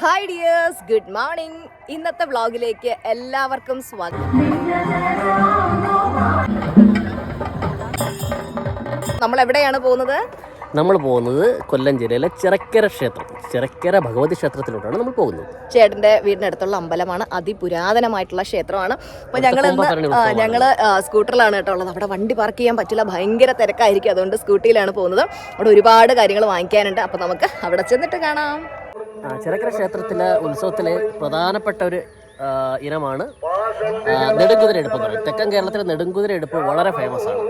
Hi dears, good morning. ഇന്നത്തെ വ്ളോഗിലേക്ക് എല്ലാവർക്കും സ്വാഗതം. നമ്മൾ എവിടെയാണ് പോകുന്നത്? നമ്മൾ പോകുന്നത് കൊല്ലം ജില്ലയിലെ ചിറക്കര ക്ഷേത്രം, ചിറക്കര ഭഗവതി ക്ഷേത്രത്തിലോട്ടാണ് നമ്മൾ പോകുന്നത്. ചേട്ടൻ്റെ വീടിനടുത്തുള്ള അമ്പലമാണ്, അതിപുരാതനമായിട്ടുള്ള ക്ഷേത്രമാണ്. അപ്പോൾ ഞങ്ങൾ സ്കൂട്ടറിലാണ് കേട്ടോ ഉള്ളത്. അവിടെ വണ്ടി പാർക്ക് ചെയ്യാൻ പറ്റില്ല, ഭയങ്കര തിരക്കായിരിക്കും. അതുകൊണ്ട് സ്കൂട്ടിയിലാണ് പോകുന്നത്. അവിടെ ഒരുപാട് കാര്യങ്ങൾ വാങ്ങിക്കാനുണ്ട്. അപ്പോൾ നമുക്ക് അവിടെ ചെന്നിട്ട് കാണാം. ചിറക്കര ക്ഷേത്രത്തിലെ ഉത്സവത്തിലെ പ്രധാനപ്പെട്ട ഒരു ഇനമാണ് നെടുങ്കുതിര എടുപ്പ് എന്ന് പറയും. തെക്കൻ കേരളത്തിലെ നെടുങ്കുതിര എടുപ്പ് വളരെ ഫേമസ് ആണ്.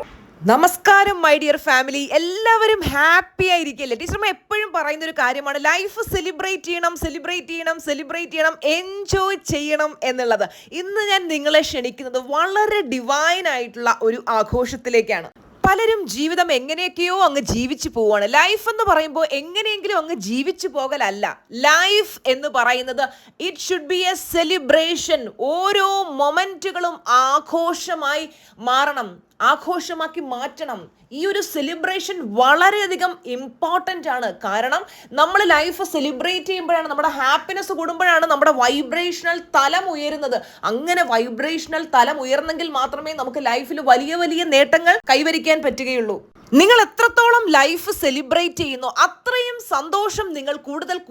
നമസ്കാരം മൈ ഡിയർ ഫാമിലി, എല്ലാവരും ഹാപ്പി ആയിരിക്കില്ലേ? ടീച്ചർമ്മ എപ്പോഴും പറയുന്ന ഒരു കാര്യമാണ്, ലൈഫ് സെലിബ്രേറ്റ് ചെയ്യണം, എൻജോയ് ചെയ്യണം എന്നുള്ളത്. ഇന്ന് ഞാൻ നിങ്ങളെ ക്ഷണിക്കുന്നത് വളരെ ഡിവൈൻ ആയിട്ടുള്ള ഒരു ആഘോഷത്തിലേക്കാണ്. പലരും ജീവിതം എങ്ങനെയൊക്കെയോ അങ്ങ് ജീവിച്ചു പോവാണ്. ലൈഫ് എന്ന് പറയുമ്പോൾ എങ്ങനെയെങ്കിലും അങ്ങ് ജീവിച്ചു പോകലല്ല. ലൈഫ് എന്ന് പറയുന്നത് it should be A celebration. ഓരോ മൊമെന്റുകളും ആഘോഷമായി മാറണം, ആഘോഷമാക്കി മാറ്റണം. ഈ ഒരു സെലിബ്രേഷൻ വളരെയധികം ഇമ്പോർട്ടൻ്റ് ആണ്. കാരണം നമ്മൾ ലൈഫ് സെലിബ്രേറ്റ് ചെയ്യുമ്പോഴാണ്, നമ്മുടെ ഹാപ്പിനെസ് കൂടുമ്പോഴാണ് നമ്മുടെ വൈബ്രേഷണൽ തലം ഉയരുന്നത്. അങ്ങനെ വൈബ്രേഷണൽ തലം ഉയർന്നെങ്കിൽ മാത്രമേ നമുക്ക് ലൈഫിൽ വലിയ വലിയ നേട്ടങ്ങൾ കൈവരിക്കാൻ പറ്റുകയുള്ളൂ. നിങ്ങൾ എത്രത്തോളം ലൈഫ് സെലിബ്രേറ്റ് ചെയ്യുന്നു, അത്രയും സന്തോഷം നിങ്ങൾ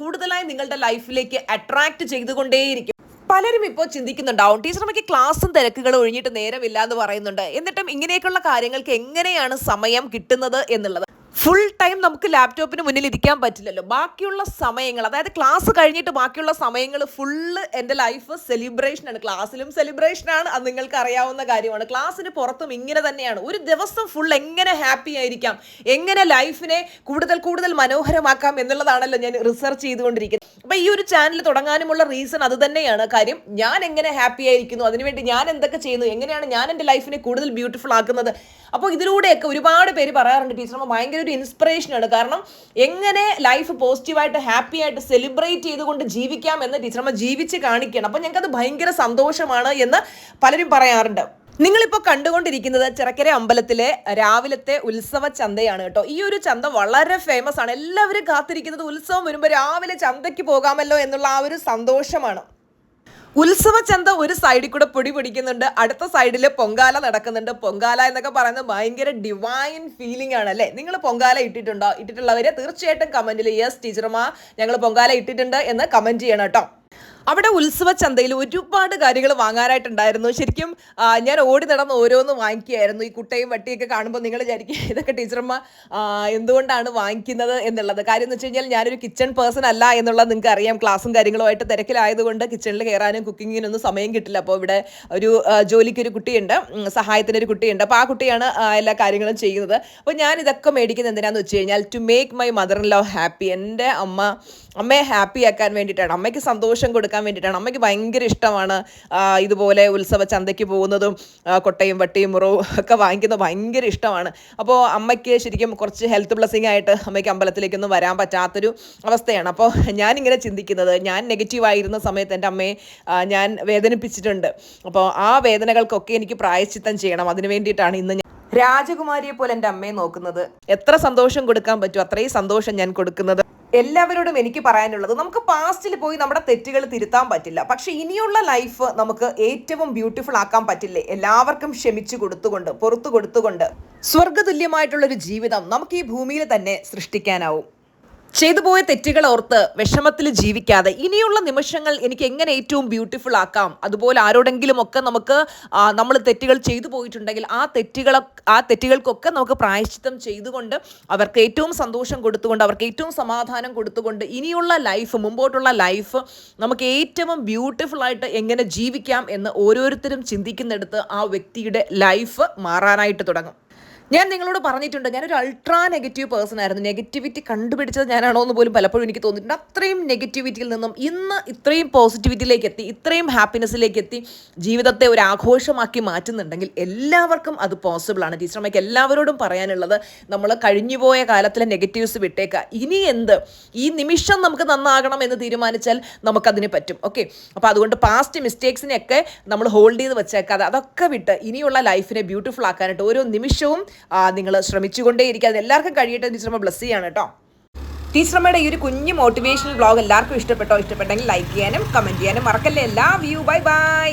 കൂടുതലായി നിങ്ങളുടെ ലൈഫിലേക്ക് അട്രാക്ട് ചെയ്തുകൊണ്ടേയിരിക്കും. പലരും ഇപ്പോൾ ചിന്തിക്കുന്നുണ്ടാവും, ടീച്ചർമ്മയ്ക്ക് ക്ലാസ്സും തിരക്കുകളും ഒഴിഞ്ഞിട്ട് നേരമില്ല എന്ന് പറയുന്നുണ്ട്. എന്നിട്ടും ഇങ്ങനെയൊക്കെയുള്ള കാര്യങ്ങൾക്ക് എങ്ങനെയാണ് സമയം കിട്ടുന്നത് എന്നുള്ളത്. ഫുൾ ടൈം നമുക്ക് ലാപ്ടോപ്പിന് മുന്നിൽ ഇരിക്കാൻ പറ്റില്ലല്ലോ. ബാക്കിയുള്ള സമയങ്ങൾ, അതായത് ക്ലാസ് കഴിഞ്ഞിട്ട് ബാക്കിയുള്ള സമയങ്ങൾ ഫുള്ള് എൻ്റെ ലൈഫ് സെലിബ്രേഷനാണ്. ക്ലാസ്സിലും സെലിബ്രേഷനാണ്, അത് നിങ്ങൾക്ക് അറിയാവുന്ന കാര്യമാണ്. ക്ലാസ്സിന് പുറത്തും ഇങ്ങനെ തന്നെയാണ്. ഒരു ദിവസം ഫുൾ എങ്ങനെ ഹാപ്പി ആയിരിക്കാം, എങ്ങനെ ലൈഫിനെ കൂടുതൽ മനോഹരമാക്കാം എന്നുള്ളതാണല്ലോ ഞാൻ റിസർച്ച് ചെയ്തുകൊണ്ടിരിക്കുന്നത്. അപ്പം ഈ ഒരു ചാനൽ തുടങ്ങാനുമുള്ള റീസൺ അത് തന്നെയാണ്. കാര്യം ഞാൻ എങ്ങനെ ഹാപ്പി ആയിരിക്കുന്നു, അതിനുവേണ്ടി ഞാൻ എന്തൊക്കെ ചെയ്യുന്നു, എങ്ങനെയാണ് ഞാൻ എൻ്റെ ലൈഫിനെ കൂടുതൽ ബ്യൂട്ടിഫുൾ ആക്കുന്നത്. അപ്പോൾ ഇതിലൂടെയൊക്കെ ഒരുപാട് പേര് പറയാറുണ്ട്, ടീച്ചർമ്മ ഭയങ്കര ഒരു ഇൻസ്പിറേഷനാണ്. കാരണം എങ്ങനെ ലൈഫ് പോസിറ്റീവായിട്ട് ഹാപ്പി ആയിട്ട് സെലിബ്രേറ്റ് ചെയ്തുകൊണ്ട് ജീവിക്കാം എന്ന് ടീച്ചർമ്മ ജീവിച്ച് കാണിക്കണം. അപ്പോൾ ഞങ്ങൾക്കത് ഭയങ്കര സന്തോഷമാണ് എന്ന് പലരും പറയാറുണ്ട്. നിങ്ങളിപ്പോൾ കണ്ടുകൊണ്ടിരിക്കുന്നത് ചിറക്കര അമ്പലത്തിലെ രാവിലത്തെ ഉത്സവ ചന്തയാണ് കേട്ടോ. ഈ ഒരു ചന്ത വളരെ ഫേമസ് ആണ്. എല്ലാവരും കാത്തിരിക്കുന്നത് ഉത്സവം വരുമ്പോൾ രാവിലെ ചന്തയ്ക്ക് പോകാമല്ലോ എന്നുള്ള ആ ഒരു സന്തോഷമാണ്. ഉത്സവ ചന്ത ഒരു സൈഡിൽ കൂടെ പൊടി പിടിക്കുന്നുണ്ട്, അടുത്ത സൈഡിൽ പൊങ്കാല നടക്കുന്നുണ്ട്. പൊങ്കാല എന്നൊക്കെ പറയുന്നത് ഭയങ്കര ഡിവൈൻ ഫീലിംഗ് ആണ് അല്ലേ? നിങ്ങൾ പൊങ്കാല ഇട്ടിട്ടുണ്ടോ? ഇട്ടിട്ടുള്ളവരെ തീർച്ചയായിട്ടും കമന്റിൽ യെസ് ടീച്ചർമാ ഞങ്ങൾ പൊങ്കാല ഇട്ടിട്ടുണ്ട് എന്ന് കമന്റ് ചെയ്യണം കേട്ടോ. അവിടെ ഉത്സവ ചന്തയിൽ ഒരുപാട് കാര്യങ്ങൾ വാങ്ങാനായിട്ടുണ്ടായിരുന്നു. ശരിക്കും ഞാൻ ഓടി നടന്ന് ഓരോന്ന് വാങ്ങിക്കുകയായിരുന്നു. ഈ കുട്ടയും വട്ടിയൊക്കെ കാണുമ്പോൾ നിങ്ങൾ വിചാരിക്കും ഇതൊക്കെ ടീച്ചർമ്മ എന്തുകൊണ്ടാണ് വാങ്ങിക്കുന്നത് എന്നുള്ളത്. കാര്യം എന്ന് വെച്ച് കഴിഞ്ഞാൽ ഞാനൊരു കിച്ചൺ പേഴ്സൺ അല്ല എന്നുള്ളത് നിങ്ങൾക്ക് അറിയാം. ക്ലാസ്സും കാര്യങ്ങളുമായിട്ട് തിരക്കിലായതുകൊണ്ട് കിച്ചണിൽ കയറാനും കുക്കിങ്ങിനൊന്നും സമയം കിട്ടില്ല. അപ്പോൾ ഇവിടെ ഒരു ജോലിക്കൊരു കുട്ടിയുണ്ട്, സഹായത്തിനൊരു കുട്ടിയുണ്ട്. അപ്പോൾ ആ കുട്ടിയാണ് എല്ലാ കാര്യങ്ങളും ചെയ്യുന്നത്. അപ്പോൾ ഞാൻ ഇതൊക്കെ മേടിക്കുന്നത് എന്തിനാന്ന് വെച്ച് കഴിഞ്ഞാൽ to make my mother in law happy. എൻ്റെ അമ്മയെ ഹാപ്പി ആക്കാൻ വേണ്ടിയിട്ടാണ്, അമ്മയ്ക്ക് സന്തോഷം കൊടുക്കാൻ വേണ്ടിയിട്ടാണ്. അമ്മയ്ക്ക് ഭയങ്കര ഇഷ്ടമാണ് ഇതുപോലെ ഉത്സവ ചന്തയ്ക്ക് പോകുന്നതും കൊട്ടയും വട്ടിയും മുറവും ഒക്കെ വാങ്ങിക്കുന്നത് ഭയങ്കര ഇഷ്ടമാണ്. അപ്പോൾ അമ്മയ്ക്ക് ശരിക്കും കുറച്ച് ഹെൽത്ത് ബ്ലെസ്സിങ് ആയിട്ട് അമ്മയ്ക്ക് അമ്പലത്തിലേക്കൊന്നും വരാൻ പറ്റാത്തൊരു അവസ്ഥയാണ്. അപ്പോൾ ഞാനിങ്ങനെ ചിന്തിക്കുന്നത്, ഞാൻ നെഗറ്റീവായിരുന്ന സമയത്ത് എൻ്റെ അമ്മയെ ഞാൻ വേദനിപ്പിച്ചിട്ടുണ്ട്. അപ്പോൾ ആ വേദനകൾക്കൊക്കെ എനിക്ക് പ്രായശ്ചിത്തം ചെയ്യണം. അതിന് വേണ്ടിയിട്ടാണ് ഇന്ന് ഞാൻ രാജകുമാരിയെ പോലെ എൻ്റെ അമ്മയെ നോക്കുന്നത്. എത്ര സന്തോഷം കൊടുക്കാൻ പറ്റും അത്രയും സന്തോഷം ഞാൻ കൊടുക്കുന്നത്. എല്ലാവരോടും എനിക്ക് പറയാനുള്ളത്, നമുക്ക് പാസ്റ്റിൽ പോയി നമ്മുടെ തെറ്റുകൾ തിരുത്താൻ പറ്റില്ല, പക്ഷെ ഇനിയുള്ള ലൈഫ് നമുക്ക് ഏറ്റവും ബ്യൂട്ടിഫുൾ ആക്കാൻ പറ്റില്ലേ? എല്ലാവർക്കും ക്ഷമിച്ചു കൊടുത്തുകൊണ്ട്, പുറത്തു കൊടുത്തുകൊണ്ട് സ്വർഗതുല്യമായിട്ടുള്ളൊരു ജീവിതം നമുക്ക് ഈ ഭൂമിയിൽ തന്നെ സൃഷ്ടിക്കാനാവും. ചെയ്തു പോയ തെറ്റുകൾ ഓർത്ത് വിഷമത്തിൽ ജീവിക്കാതെ ഇനിയുള്ള നിമിഷങ്ങൾ എനിക്ക് എങ്ങനെ ഏറ്റവും ബ്യൂട്ടിഫുൾ ആക്കാം. അതുപോലെ ആരോടെങ്കിലും ഒക്കെ നമ്മൾ തെറ്റുകൾ ചെയ്തു പോയിട്ടുണ്ടെങ്കിൽ ആ തെറ്റുകൾക്കൊക്കെ നമുക്ക് പ്രായശ്ചിത്തം ചെയ്തുകൊണ്ട് അവർക്ക് ഏറ്റവും സന്തോഷം കൊടുത്തുകൊണ്ട്, അവർക്ക് ഏറ്റവും സമാധാനം കൊടുത്തുകൊണ്ട് ഇനിയുള്ള ലൈഫ്, മുമ്പോട്ടുള്ള ലൈഫ് നമുക്ക് ഏറ്റവും ബ്യൂട്ടിഫുൾ ആയിട്ട് എങ്ങനെ ജീവിക്കാം എന്ന് ഓരോരുത്തരും ചിന്തിക്കുന്നിടത്ത് ആ വ്യക്തിയുടെ ലൈഫ് മാറാനായിട്ട് തുടങ്ങും. ഞാൻ നിങ്ങളോട് പറഞ്ഞിട്ടുണ്ട്, ഞാനൊരു അൾട്രാ നെഗറ്റീവ് പേഴ്സൺ ആയിരുന്നു. നെഗറ്റിവിറ്റി കണ്ടുപിടിച്ചത് ഞാനാണോ എന്ന് പോലും പലപ്പോഴും എനിക്ക് തോന്നിയിട്ടുണ്ട്. അത്രയും നെഗറ്റിവിറ്റിയിൽ നിന്നും ഇന്ന് ഇത്രയും പോസിറ്റിവിറ്റിയിലേക്ക് എത്തി, ഇത്രയും ഹാപ്പിനെസ്സിലേക്ക് എത്തി ജീവിതത്തെ ഒരു ആഘോഷമാക്കി മാറ്റുന്നുണ്ടെങ്കിൽ എല്ലാവർക്കും അത് പോസിബിളാണ്. ടീച്ചർമ്മയ്ക്ക് എല്ലാവരോടും പറയാനുള്ളത്, നമ്മൾ കഴിഞ്ഞുപോയ കാലത്തിലെ നെഗറ്റീവ്സ് വിട്ടേക്കുക. ഇനി എന്ത്, ഈ നിമിഷം നമുക്ക് നന്നാകണം എന്ന് തീരുമാനിച്ചാൽ നമുക്കതിന് പറ്റും. ഓക്കെ, അപ്പോൾ അതുകൊണ്ട് പാസ്റ്റ് മിസ്റ്റേക്സിനെയൊക്കെ നമ്മൾ ഹോൾഡ് ചെയ്ത് വെച്ചേക്കാതെ അതൊക്കെ വിട്ട് ഇനിയുള്ള ലൈഫിനെ ബ്യൂട്ടിഫുൾ ആക്കാനായിട്ട് ഓരോ നിമിഷവും നിങ്ങൾ ശ്രമിച്ചുകൊണ്ടേയിരിക്കുക. അത് എല്ലാവർക്കും കഴിയട്ടെ. ടീച്ചർമ്മ ബ്ലസ് ചെയ്യാണ് കേട്ടോ. ടീച്ചറമ്മയുടെ ഈ ഒരു കുഞ്ഞു മോട്ടിവേഷണൽ വ്ളോഗ് എല്ലാവർക്കും ഇഷ്ടപ്പെട്ടെങ്കിൽ ലൈക്ക് ചെയ്യാനും കമന്റ് ചെയ്യാനും മറക്കല്ലേ. Love you. Bye bye.